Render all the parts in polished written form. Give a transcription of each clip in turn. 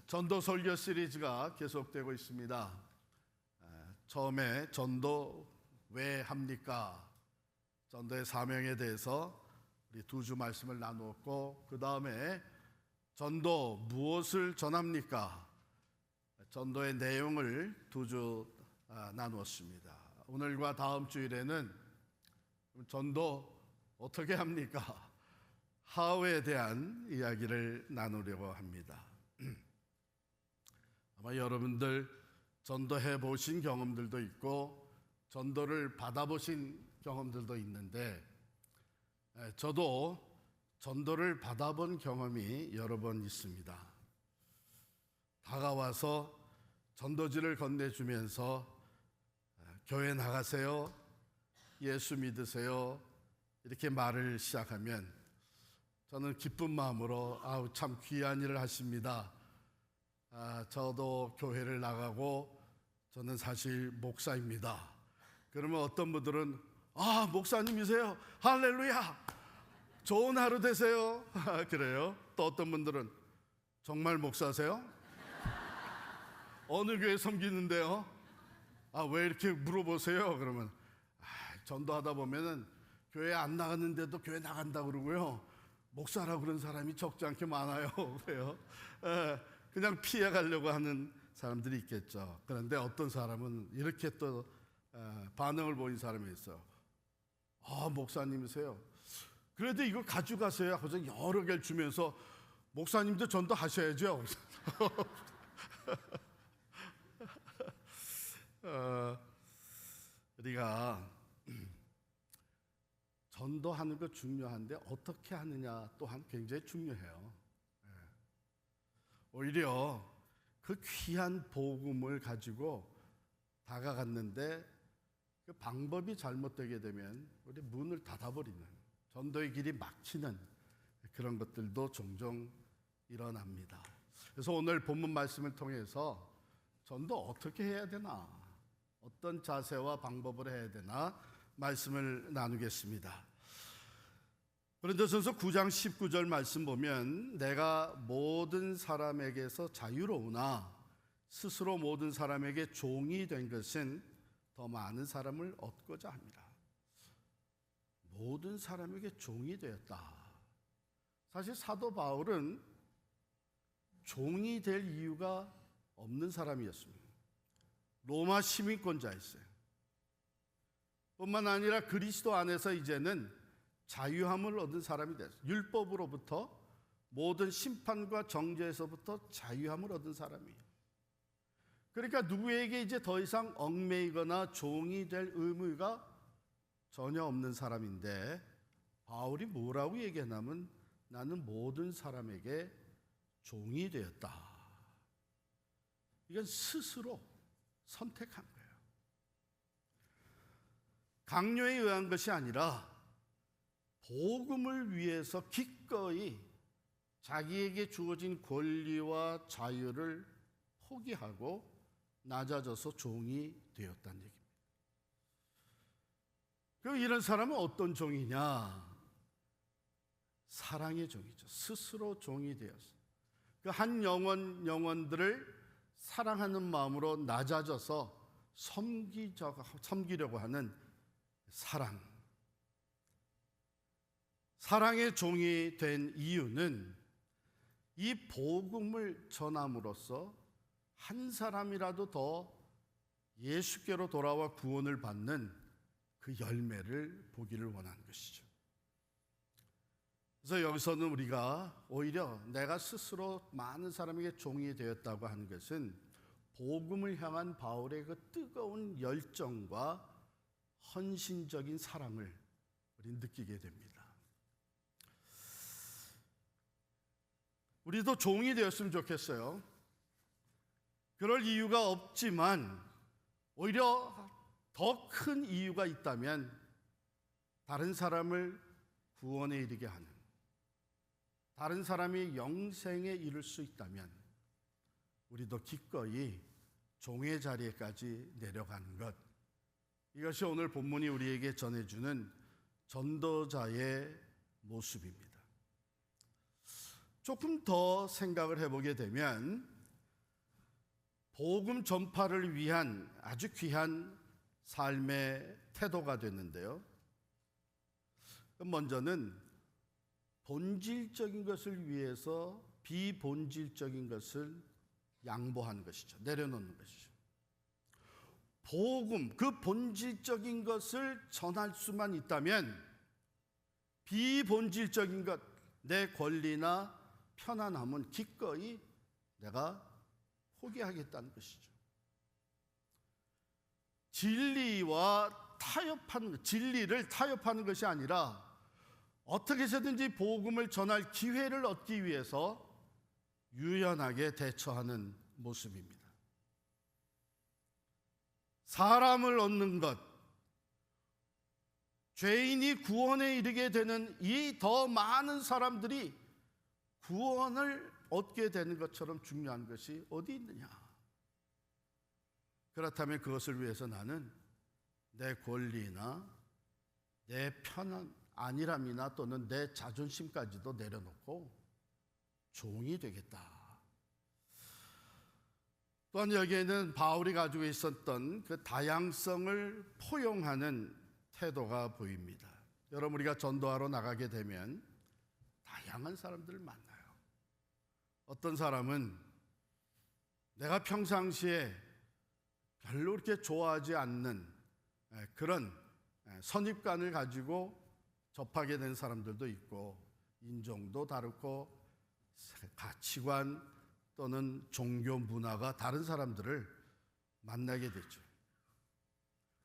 전도 설교 시리즈가 계속되고 있습니다. 처음에 전도 왜 합니까? 전도의 사명에 대해서 우리 두 주 말씀을 나누었고, 그 다음에 전도 무엇을 전합니까? 전도의 내용을 두 주 나누었습니다. 오늘과 다음 주일에는 전도 어떻게 합니까? How에 대한 이야기를 나누려고 합니다. 아마 여러분들 전도해 보신 경험들도 있고 전도를 받아보신 경험들도 있는데, 저도 전도를 받아본 경험이 여러 번 있습니다. 다가와서 전도지를 건네주면서 교회 나가세요, 예수 믿으세요, 이렇게 말을 시작하면 저는 기쁜 마음으로 아우 참 귀한 일을 하십니다. 저도 교회를 나가고 저는 사실 목사입니다. 그러면 어떤 분들은 목사님이세요? 할렐루야! 좋은 하루 되세요. 그래요. 또 어떤 분들은 정말 목사세요? 어느 교회 섬기는데요? 왜 이렇게 물어보세요? 그러면 전도하다 보면은 교회 안 나갔는데도 교회 나간다 그러고요. 목사라고 그런 사람이 적지 않게 많아요. 그래요. 그냥 피해 가려고 하는 사람들이 있겠죠. 그런데 어떤 사람은 이렇게 또 반응을 보인 사람이 있어요. 목사님이세요? 그래도 이거 가져가세요 하고서 여러 개를 주면서 목사님도 전도하셔야죠. 우리가 전도하는 거 중요한데 어떻게 하느냐 또한 굉장히 중요해요. 오히려 그 귀한 복음을 가지고 다가갔는데 그 방법이 잘못되게 되면 우리 문을 닫아버리는, 전도의 길이 막히는 그런 것들도 종종 일어납니다. 그래서 오늘 본문 말씀을 통해서 전도 어떻게 해야 되나, 어떤 자세와 방법을 해야 되나 말씀을 나누겠습니다. 고린도전서 9장 19절 말씀 보면 내가 모든 사람에게서 자유로우나 스스로 모든 사람에게 종이 된 것은 더 많은 사람을 얻고자 합니다. 모든 사람에게 종이 되었다. 사실 사도 바울은 종이 될 이유가 없는 사람이었습니다. 로마 시민권자였어요. 뿐만 아니라 그리스도 안에서 이제는 자유함을 얻은 사람이 됐어요. 율법으로부터 모든 심판과 정죄에서부터 자유함을 얻은 사람이에요. 그러니까 누구에게 이제 더 이상 얽매이거나 종이 될 의무가 전혀 없는 사람인데, 바울이 뭐라고 얘기하냐면 나는 모든 사람에게 종이 되었다. 이건 스스로 선택한 거예요. 강요에 의한 것이 아니라 복음을 위해서 기꺼이 자기에게 주어진 권리와 자유를 포기하고 낮아져서 종이 되었다는 얘기입니다. 그럼 이런 사람은 어떤 종이냐? 사랑의 종이죠. 스스로 종이 되었어요. 그 한 영혼들을 사랑하는 마음으로 낮아져서 섬기려고 하는 사랑의 종이 된 이유는 이 복음을 전함으로써 한 사람이라도 더 예수께로 돌아와 구원을 받는 그 열매를 보기를 원하는 것이죠. 그래서 여기서는 우리가 오히려 내가 스스로 많은 사람에게 종이 되었다고 하는 것은 복음을 향한 바울의 그 뜨거운 열정과 헌신적인 사랑을 우리 느끼게 됩니다. 우리도 종이 되었으면 좋겠어요. 그럴 이유가 없지만 오히려 더 큰 이유가 있다면 다른 사람을 구원에 이르게 하는, 다른 사람이 영생에 이를 수 있다면 우리도 기꺼이 종의 자리에까지 내려가는 것, 이것이 오늘 본문이 우리에게 전해주는 전도자의 모습입니다. 조금 더 생각을 해보게 되면 복음 전파를 위한 아주 귀한 삶의 태도가 됐는데요. 먼저는 본질적인 것을 위해서 비본질적인 것을 양보하는 것이죠. 내려놓는 것이죠. 복음, 그 본질적인 것을 전할 수만 있다면 비본질적인 것, 내 권리나 편안함은 기꺼이 내가 포기하겠다는 것이죠. 진리를 타협하는 것이 아니라 어떻게 해서든지 복음을 전할 기회를 얻기 위해서 유연하게 대처하는 모습입니다. 사람을 얻는 것, 죄인이 구원에 이르게 되는 이 더 많은 사람들이 구원을 얻게 되는 것처럼 중요한 것이 어디 있느냐? 그렇다면 그것을 위해서 나는 내 권리나 내 편한 안일함이나 또는 내 자존심까지도 내려놓고 종이 되겠다. 또한 여기에는 바울이 가지고 있었던 그 다양성을 포용하는 태도가 보입니다. 여러분, 우리가 전도하러 나가게 되면 다양한 사람들을 만나요. 어떤 사람은 내가 평상시에 별로 그렇게 좋아하지 않는 그런 선입관을 가지고 접하게 된 사람들도 있고, 인종도 다르고 가치관 또는 종교 문화가 다른 사람들을 만나게 되죠.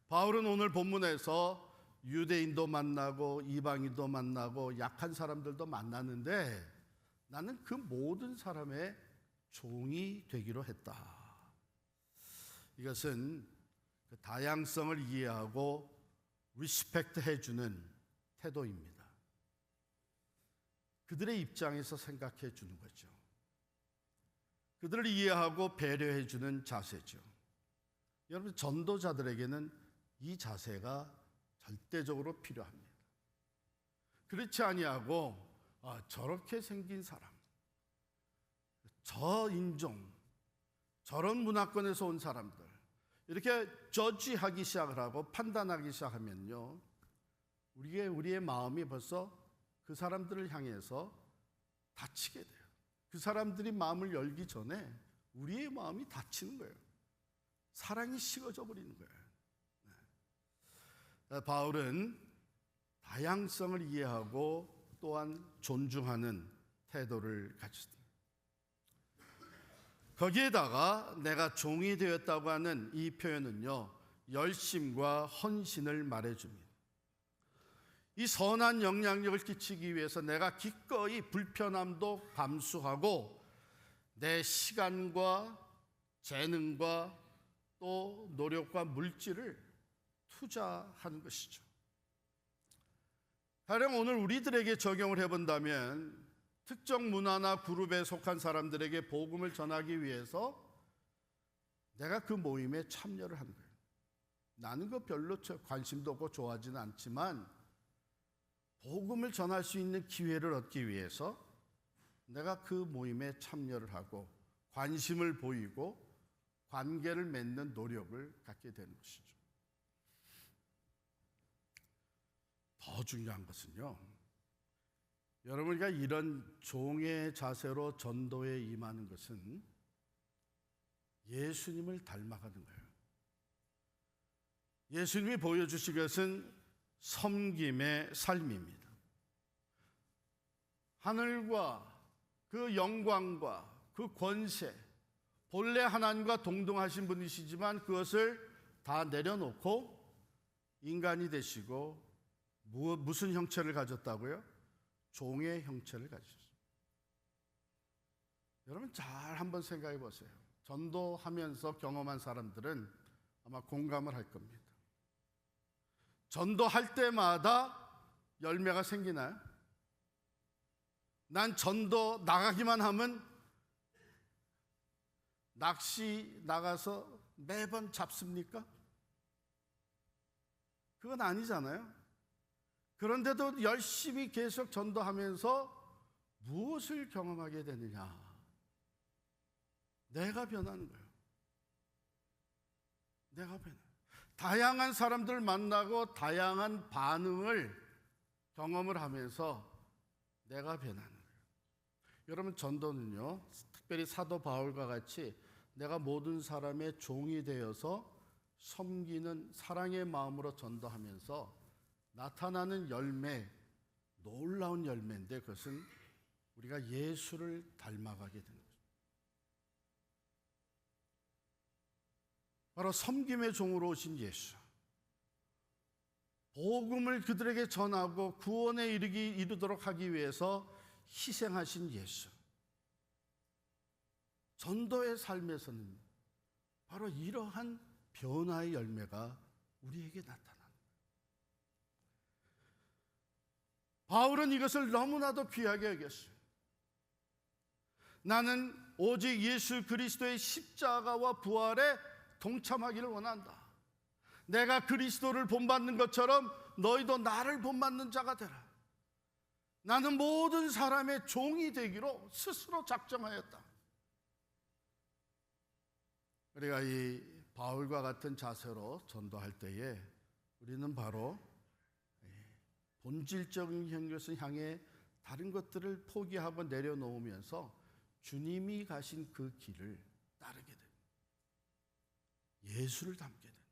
바울은 오늘 본문에서 유대인도 만나고 이방인도 만나고 약한 사람들도 만나는데 나는 그 모든 사람의 종이 되기로 했다. 이것은 그 다양성을 이해하고 리스펙트 해주는 태도입니다. 그들의 입장에서 생각해 주는 거죠. 그들을 이해하고 배려해 주는 자세죠. 여러분, 전도자들에게는 이 자세가 절대적으로 필요합니다. 그렇지 아니하고 저렇게 생긴 사람, 저 인종, 저런 문화권에서 온 사람들, 이렇게 저지하기 시작을 하고 판단하기 시작하면요, 우리의 마음이 벌써 그 사람들을 향해서 닫히게 돼요. 그 사람들이 마음을 열기 전에 우리의 마음이 닫히는 거예요. 사랑이 식어져 버리는 거예요. 바울은 다양성을 이해하고 또한 존중하는 태도를 가졌습니다. 거기에다가 내가 종이 되었다고 하는 이 표현은요, 열심과 헌신을 말해줍니다. 이 선한 영향력을 끼치기 위해서 내가 기꺼이 불편함도 감수하고 내 시간과 재능과 또 노력과 물질을 투자하는 것이죠. 가령 오늘 우리들에게 적용을 해본다면 특정 문화나 그룹에 속한 사람들에게 복음을 전하기 위해서 내가 그 모임에 참여를 하는 거예요. 나는 그 별로 관심도 없고 좋아하지는 않지만 복음을 전할 수 있는 기회를 얻기 위해서 내가 그 모임에 참여를 하고 관심을 보이고 관계를 맺는 노력을 갖게 되는 것이죠. 더 중요한 것은요, 여러분과 이런 종의 자세로 전도에 임하는 것은 예수님을 닮아가는 거예요. 예수님이 보여주신 것은 섬김의 삶입니다. 하늘과 그 영광과 그 권세, 본래 하나님과 동등하신 분이시지만 그것을 다 내려놓고 인간이 되시고 무슨 형체를 가졌다고요? 종의 형체를 가지셨어요. 여러분, 잘 한번 생각해 보세요. 전도하면서 경험한 사람들은 아마 공감을 할 겁니다. 전도할 때마다 열매가 생기나요? 난 전도 나가기만 하면 낚시 나가서 매번 잡습니까? 그건 아니잖아요. 그런데도 열심히 계속 전도하면서 무엇을 경험하게 되느냐? 내가 변하는 거예요. 내가 변해. 다양한 사람들 만나고 다양한 반응을 경험을 하면서 내가 변하는 거예요. 여러분, 전도는요, 특별히 사도 바울과 같이 내가 모든 사람의 종이 되어서 섬기는 사랑의 마음으로 전도하면서 나타나는 열매, 놀라운 열매인데 그것은 우리가 예수를 닮아가게 되는 거죠. 바로 섬김의 종으로 오신 예수, 복음을 그들에게 전하고 구원에 이르도록 하기 위해서 희생하신 예수, 전도의 삶에서는 바로 이러한 변화의 열매가 우리에게 나타납니다. 바울은 이것을 너무나도 귀하게 여겼어요. 나는 오직 예수 그리스도의 십자가와 부활에 동참하기를 원한다. 내가 그리스도를 본받는 것처럼 너희도 나를 본받는 자가 되라. 나는 모든 사람의 종이 되기로 스스로 작정하였다. 우리가 이 바울과 같은 자세로 전도할 때에 우리는 바로 본질적인 것을 향해 다른 것들을 포기하고 내려놓으면서 주님이 가신 그 길을 따르게 됩니다. 예수를 닮게 됩니다.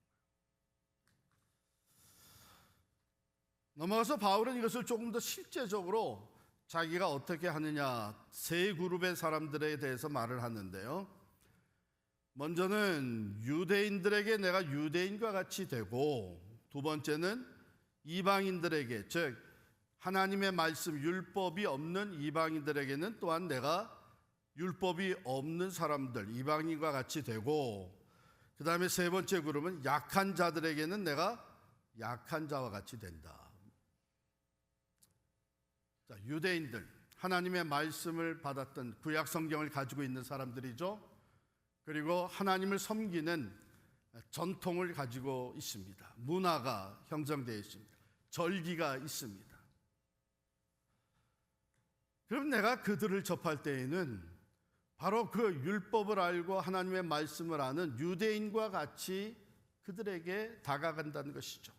넘어가서 바울은 이것을 조금 더 실제적으로 자기가 어떻게 하느냐, 세 그룹의 사람들에 대해서 말을 하는데요. 먼저는 유대인들에게 내가 유대인과 같이 되고, 두 번째는 이방인들에게, 즉 하나님의 말씀 율법이 없는 이방인들에게는 또한 내가 율법이 없는 사람들 이방인과 같이 되고, 그 다음에 세 번째 그룹은 약한 자들에게는 내가 약한 자와 같이 된다. 자, 유대인들, 하나님의 말씀을 받았던 구약 성경을 가지고 있는 사람들이죠. 그리고 하나님을 섬기는 전통을 가지고 있습니다. 문화가 형성되어 있습니다. 절기가 있습니다. 그럼 내가 그들을 접할 때에는 바로 그 율법을 알고 하나님의 말씀을 아는 유대인과 같이 그들에게 다가간다는 것이죠.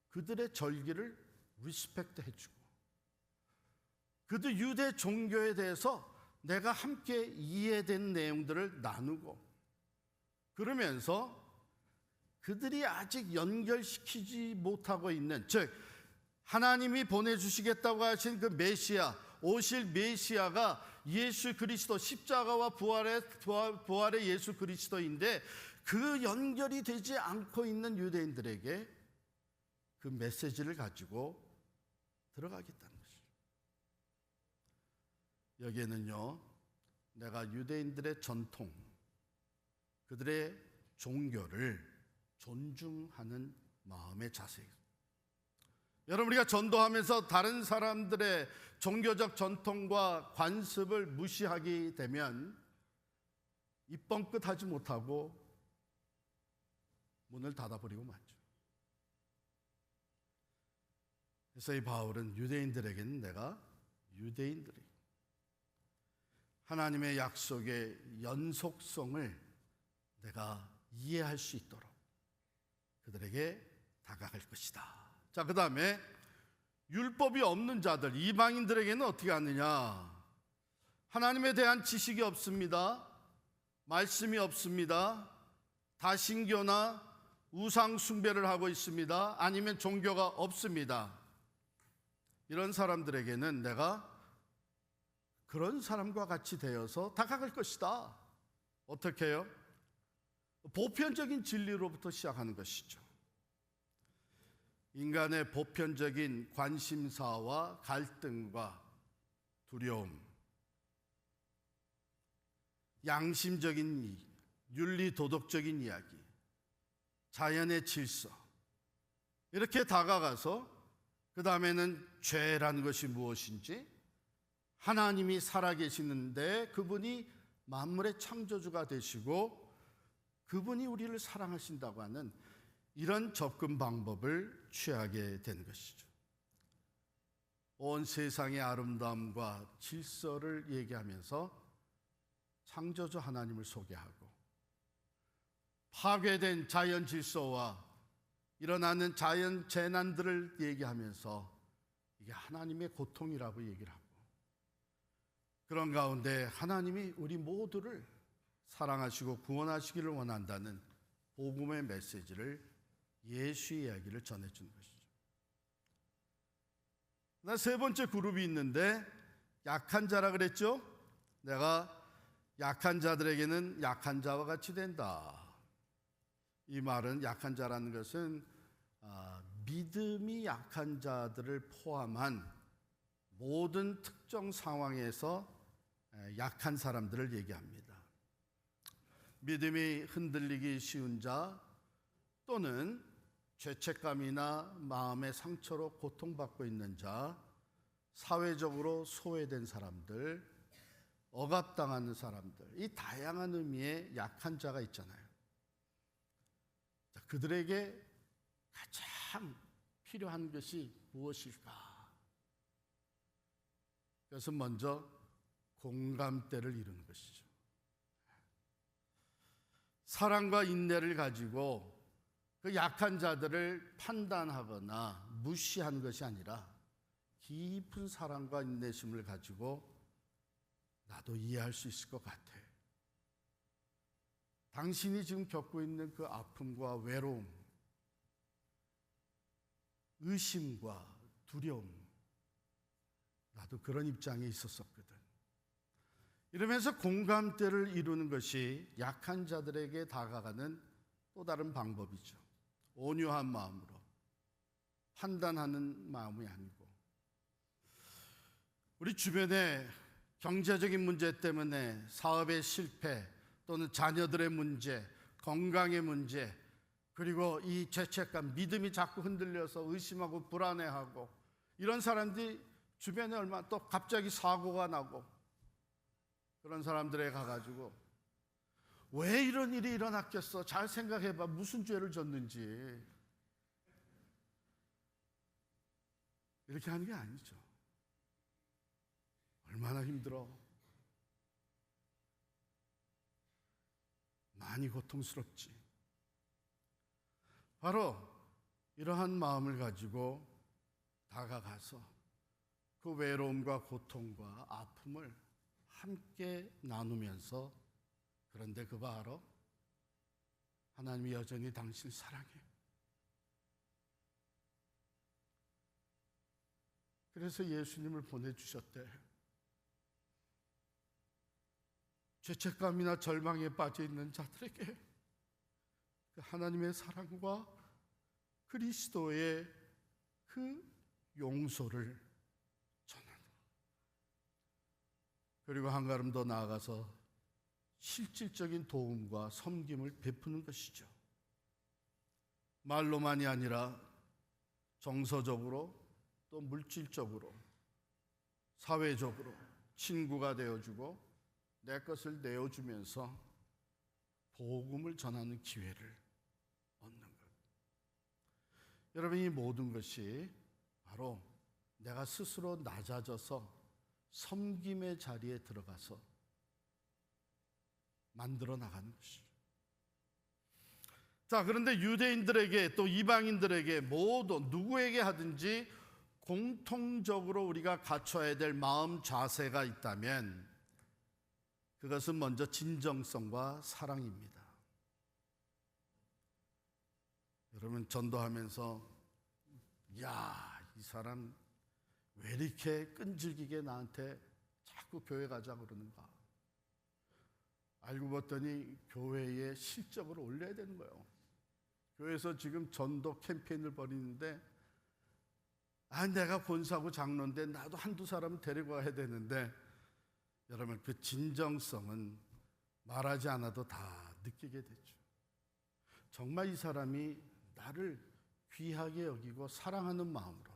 그들의 절기를 리스펙트 해주고, 그들 유대 종교에 대해서 내가 함께 이해된 내용들을 나누고, 그러면서 그들이 아직 연결시키지 못하고 있는, 즉 하나님이 보내주시겠다고 하신 그 메시아, 오실 메시아가 예수 그리스도, 십자가와 부활의 예수 그리스도인데, 그 연결이 되지 않고 있는 유대인들에게 그 메시지를 가지고 들어가겠다는 것이죠. 여기에는요, 내가 유대인들의 전통, 그들의 종교를 존중하는 마음의 자세입니다. 여러분, 우리가 전도하면서 다른 사람들의 종교적 전통과 관습을 무시하게 되면 입뻥끗하지 못하고 문을 닫아버리고 말죠. 그래서 이 바울은 유대인들에게는 내가 유대인들에게 하나님의 약속의 연속성을 내가 이해할 수 있도록 그들에게 다가갈 것이다. 자, 그 다음에 율법이 없는 자들, 이방인들에게는 어떻게 하느냐? 하나님에 대한 지식이 없습니다. 말씀이 없습니다. 다신교나 우상 숭배를 하고 있습니다. 아니면 종교가 없습니다. 이런 사람들에게는 내가 그런 사람과 같이 되어서 다가갈 것이다. 어떻게 해요? 보편적인 진리로부터 시작하는 것이죠. 인간의 보편적인 관심사와 갈등과 두려움, 양심적인 윤리 도덕적인 이야기, 자연의 질서, 이렇게 다가가서 그 다음에는 죄라는 것이 무엇인지, 하나님이 살아계시는데 그분이 만물의 창조주가 되시고 그분이 우리를 사랑하신다고 하는 이런 접근 방법을 취하게 된 것이죠. 온 세상의 아름다움과 질서를 얘기하면서 창조주 하나님을 소개하고, 파괴된 자연 질서와 일어나는 자연 재난들을 얘기하면서 이게 하나님의 고통이라고 얘기를 하고, 그런 가운데 하나님이 우리 모두를 사랑하시고 구원하시기를 원한다는 복음의 메시지를, 예수의 이야기를 전해주는 것이죠. 세 번째 그룹이 있는데 약한 자라 그랬죠. 내가 약한 자들에게는 약한 자와 같이 된다. 이 말은, 약한 자라는 것은 믿음이 약한 자들을 포함한 모든 특정 상황에서 약한 사람들을 얘기합니다. 믿음이 흔들리기 쉬운 자, 또는 죄책감이나 마음의 상처로 고통받고 있는 자, 사회적으로 소외된 사람들, 억압당하는 사람들, 이 다양한 의미의 약한 자가 있잖아요. 그들에게 가장 필요한 것이 무엇일까? 그래서 먼저 공감대를 이루는 것이죠. 사랑과 인내를 가지고 그 약한 자들을 판단하거나 무시하는 것이 아니라 깊은 사랑과 인내심을 가지고 나도 이해할 수 있을 것 같아. 당신이 지금 겪고 있는 그 아픔과 외로움, 의심과 두려움, 나도 그런 입장에 있었었거든. 이러면서 공감대를 이루는 것이 약한 자들에게 다가가는 또 다른 방법이죠. 온유한 마음으로, 판단하는 마음이 아니고, 우리 주변에 경제적인 문제 때문에 사업의 실패, 또는 자녀들의 문제, 건강의 문제, 그리고 이 죄책감, 믿음이 자꾸 흔들려서 의심하고 불안해하고, 이런 사람들이 주변에 얼마나, 또 갑자기 사고가 나고, 그런 사람들에 가가지고 왜 이런 일이 일어났겠어? 잘 생각해봐. 무슨 죄를 졌는지. 이렇게 하는 게 아니죠. 얼마나 힘들어. 많이 고통스럽지. 바로 이러한 마음을 가지고 다가가서 그 외로움과 고통과 아픔을 함께 나누면서, 그런데 그거 알아? 하나님이 여전히 당신을 사랑해. 그래서 예수님을 보내주셨대. 죄책감이나 절망에 빠져 있는 자들에게 그 하나님의 사랑과 그리스도의 그 용서를 전하는, 그리고 한 걸음 더 나아가서 실질적인 도움과 섬김을 베푸는 것이죠. 말로만이 아니라 정서적으로, 또 물질적으로, 사회적으로 친구가 되어주고 내 것을 내어주면서 복음을 전하는 기회를 얻는 것. 여러분, 이 모든 것이 바로 내가 스스로 낮아져서 섬김의 자리에 들어가서 만들어 나가는 것이죠. 자, 그런데 유대인들에게, 또 이방인들에게, 모두 누구에게 하든지 공통적으로 우리가 갖춰야 될 마음 자세가 있다면 그것은 먼저 진정성과 사랑입니다. 여러분, 전도하면서 야, 이 사람 왜 이렇게 끈질기게 나한테 자꾸 교회 가자 그러는가? 알고 봤더니 교회에 실적을 올려야 되는 거예요. 교회에서 지금 전도 캠페인을 벌이는데, 내가 권사고 장로인데 나도 한두 사람은 데리고 와야 되는데, 여러분, 그 진정성은 말하지 않아도 다 느끼게 되죠. 정말 이 사람이 나를 귀하게 여기고 사랑하는 마음으로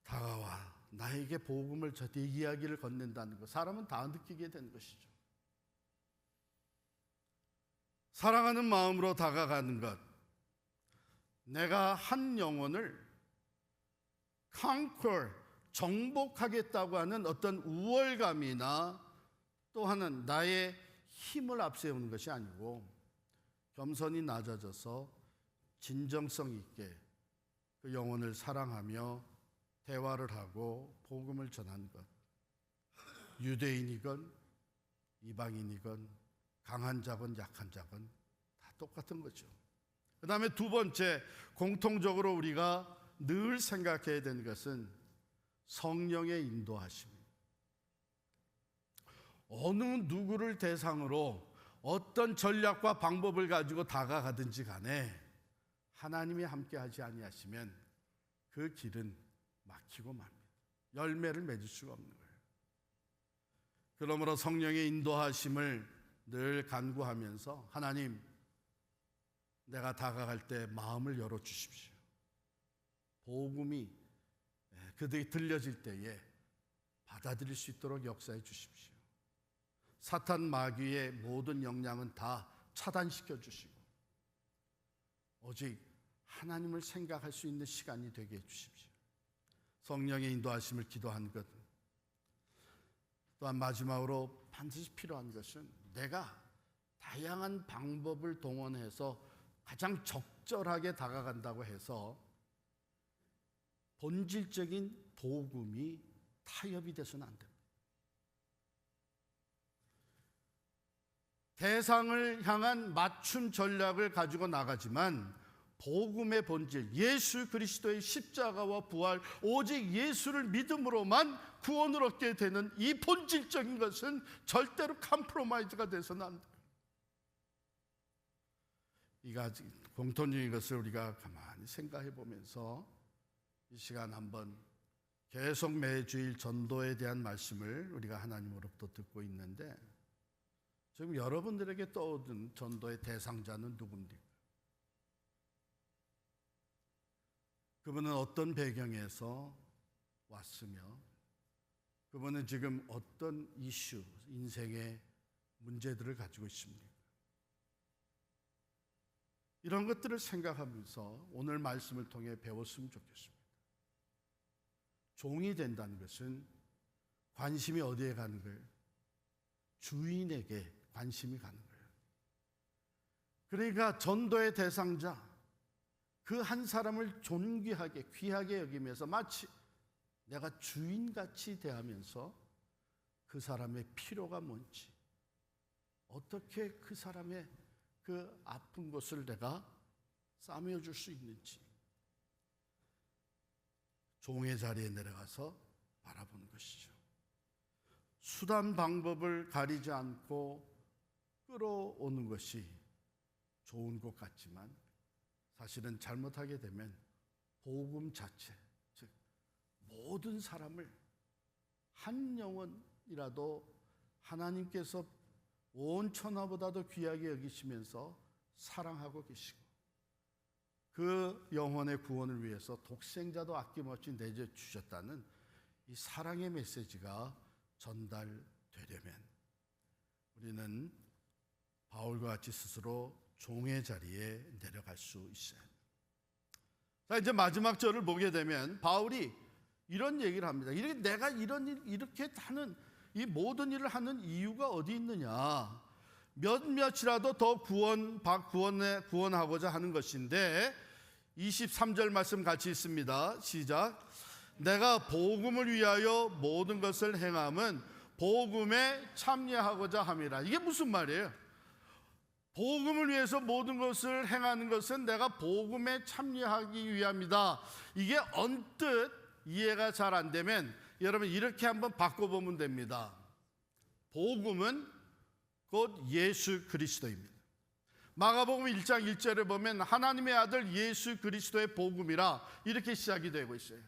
다가와 나에게 복음을 전해 이야기를 건넨다는 것, 사람은 다 느끼게 되는 것이죠. 사랑하는 마음으로 다가가는 것, 내가 한 영혼을 conquer, 정복하겠다고 하는 어떤 우월감이나, 또 하나는 나의 힘을 앞세우는 것이 아니고 겸손히 낮아져서 진정성 있게 그 영혼을 사랑하며 대화를 하고 복음을 전하는 것. 유대인이건 이방인이건 강한 자건 약한 자건 다 똑같은 거죠. 그 다음에 두 번째, 공통적으로 우리가 늘 생각해야 되는 것은 성령의 인도하심. 어느 누구를 대상으로 어떤 전략과 방법을 가지고 다가가든지 간에 하나님이 함께하지 아니하시면 그 길은 막히고 맙니다. 열매를 맺을 수가 없는 거예요. 그러므로 성령의 인도하심을 늘 간구하면서 하나님, 내가 다가갈 때 마음을 열어주십시오. 복음이 그들이 들려질 때에 받아들일 수 있도록 역사해 주십시오. 사탄 마귀의 모든 역량은 다 차단시켜 주시고 오직 하나님을 생각할 수 있는 시간이 되게 해 주십시오. 성령의 인도하심을 기도한 것. 또한 마지막으로 반드시 필요한 것은 내가 다양한 방법을 동원해서 가장 적절하게 다가간다고 해서 본질적인 복음이 타협이 돼서는 안 됩니다. 대상을 향한 맞춤 전략을 가지고 나가지만 복음의 본질, 예수 그리스도의 십자가와 부활, 오직 예수를 믿음으로만 구원을 얻게 되는 이 본질적인 것은 절대로 컴프로마이즈가 돼서는 안 돼요. 이 가지 공통적인 것을 우리가 가만히 생각해 보면서 이 시간 한번 계속 매주일 전도에 대한 말씀을 우리가 하나님으로부터 듣고 있는데, 지금 여러분들에게 떠오른 전도의 대상자는 누굽니까? 그분은 어떤 배경에서 왔으며 그분은 지금 어떤 이슈, 인생의 문제들을 가지고 있습니까? 이런 것들을 생각하면서 오늘 말씀을 통해 배웠으면 좋겠습니다. 종이 된다는 것은 관심이 어디에 가는 거예요? 주인에게 관심이 가는 거예요. 그러니까 전도의 대상자, 그 한 사람을 존귀하게 귀하게 여기면서 마치 내가 주인같이 대하면서 그 사람의 필요가 뭔지, 어떻게 그 사람의 그 아픈 것을 내가 싸매어줄 수 있는지 종의 자리에 내려가서 바라보는 것이죠. 수단 방법을 가리지 않고 끌어오는 것이 좋은 것 같지만 사실은 잘못하게 되면 복음 자체, 즉 모든 사람을 한 영혼이라도 하나님께서 온 천하보다도 귀하게 여기시면서 사랑하고 계시고 그 영혼의 구원을 위해서 독생자도 아낌없이 내주셨다는 이 사랑의 메시지가 전달되려면 우리는 바울과 같이 스스로 종의 자리에 내려갈 수 있어요. 자, 이제 마지막 절을 보게 되면 바울이 이런 얘기를 합니다. 내가 이렇게 하는 이 모든 일을 하는 이유가 어디 있느냐? 몇몇이라도 더 구원하고자 하는 것인데 23절 말씀 같이 있습니다. 시작. 내가 복음을 위하여 모든 것을 행함은 복음에 참여하고자 함이라. 이게 무슨 말이에요? 복음을 위해서 모든 것을 행하는 것은 내가 복음에 참여하기 위함이다. 이게 언뜻 이해가 잘 안 되면 여러분 이렇게 한번 바꿔보면 됩니다. 복음은 곧 예수 그리스도입니다. 마가복음 1장 1절에 보면 하나님의 아들 예수 그리스도의 복음이라 이렇게 시작이 되고 있어요.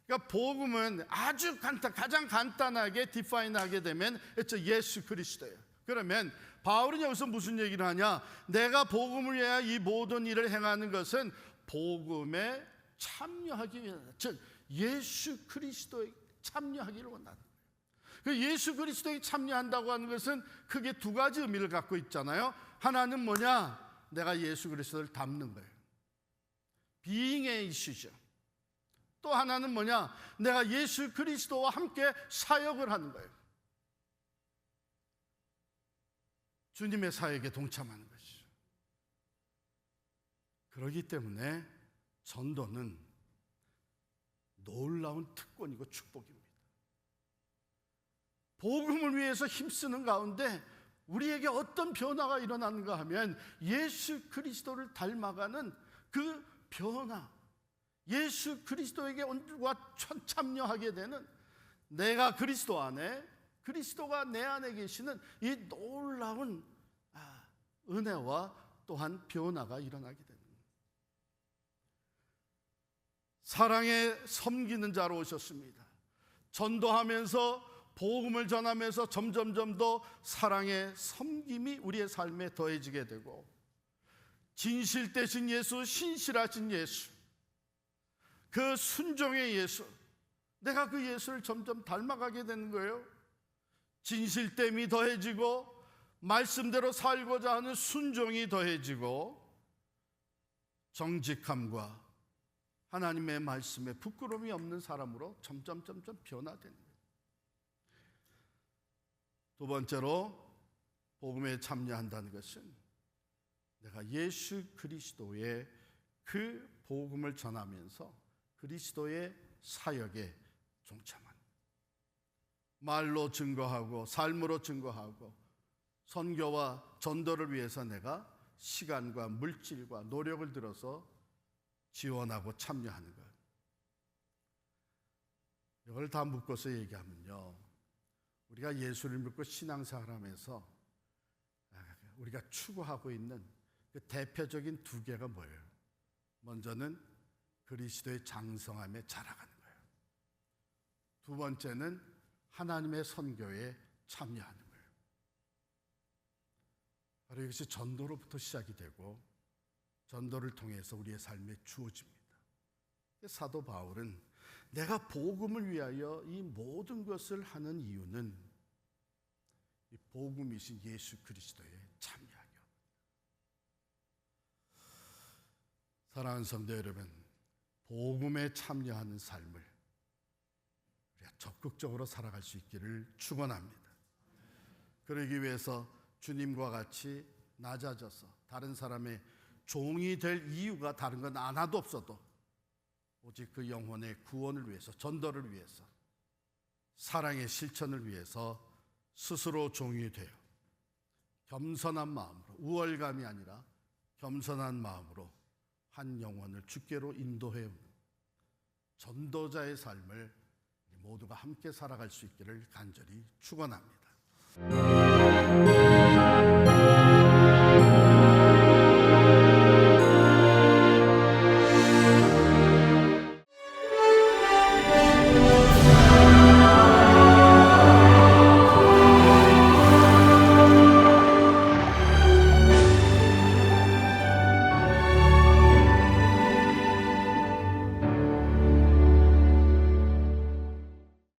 그러니까 복음은 아주 가장 간단하게 디파인하게 되면 예수 그리스도예요. 그러면 바울은 여기서 무슨 얘기를 하냐? 내가 복음을 위하여 이 모든 일을 행하는 것은 복음에 참여하기 위한, 즉 예수 그리스도에 참여하기를 원하는 거예요. 그 예수 그리스도에 참여한다고 하는 것은 크게 두 가지 의미를 갖고 있잖아요. 하나는 뭐냐? 내가 예수 그리스도를 닮는 거예요. 비잉의 이슈죠. 또 하나는 뭐냐? 내가 예수 그리스도와 함께 사역을 하는 거예요. 주님의 사역에 동참하는 것이죠. 그렇기 때문에 전도는 놀라운 특권이고 축복입니다. 복음을 위해서 힘쓰는 가운데 우리에게 어떤 변화가 일어나는가 하면 예수 그리스도를 닮아가는 그 변화, 예수 그리스도에게 온과 참여하게 되는, 내가 그리스도 안에, 그리스도가 내 안에 계시는 이 놀라운 은혜와 또한 변화가 일어나게 됩니다. 사랑에 섬기는 자로 오셨습니다. 전도하면서 복음을 전하면서 점점점 더 사랑의 섬김이 우리의 삶에 더해지게 되고, 진실되신 예수, 신실하신 예수, 그 순종의 예수, 내가 그 예수를 점점 닮아가게 되는 거예요. 진실됨이 더해지고 말씀대로 살고자 하는 순종이 더해지고 정직함과 하나님의 말씀에 부끄러움이 없는 사람으로 점점 변화되는 거예요. 두 번째로 복음에 참여한다는 것은 내가 예수 그리스도의 그 복음을 전하면서 그리스도의 사역에 동참하는, 말로 증거하고 삶으로 증거하고 선교와 전도를 위해서 내가 시간과 물질과 노력을 들어서 지원하고 참여하는 것. 이걸 다 묶어서 얘기하면요, 우리가 예수를 믿고 신앙생활하면서 우리가 추구하고 있는 그 대표적인 두 개가 뭐예요? 먼저는 그리스도의 장성함에 자라가는 거예요. 두 번째는 하나님의 선교에 참여하는 거예요. 바로 이것이 전도로부터 시작이 되고 전도를 통해서 우리의 삶에 주어집니다. 사도 바울은 내가 복음을 위하여 이 모든 것을 하는 이유는 이 복음이신 예수 그리스도에 참여하기. 사랑하는 성도 여러분, 복음에 참여하는 삶을 우리가 적극적으로 살아갈 수 있기를 축원합니다. 그러기 위해서 주님과 같이 낮아져서 다른 사람의 종이 될 이유가 다른 건 하나도 없어도 오직 그 영혼의 구원을 위해서, 전도를 위해서, 사랑의 실천을 위해서 스스로 종이 되어 겸손한 마음으로, 우월감이 아니라 겸손한 마음으로 한 영혼을 주께로 인도해오는 전도자의 삶을 모두가 함께 살아갈 수 있기를 간절히 축원합니다.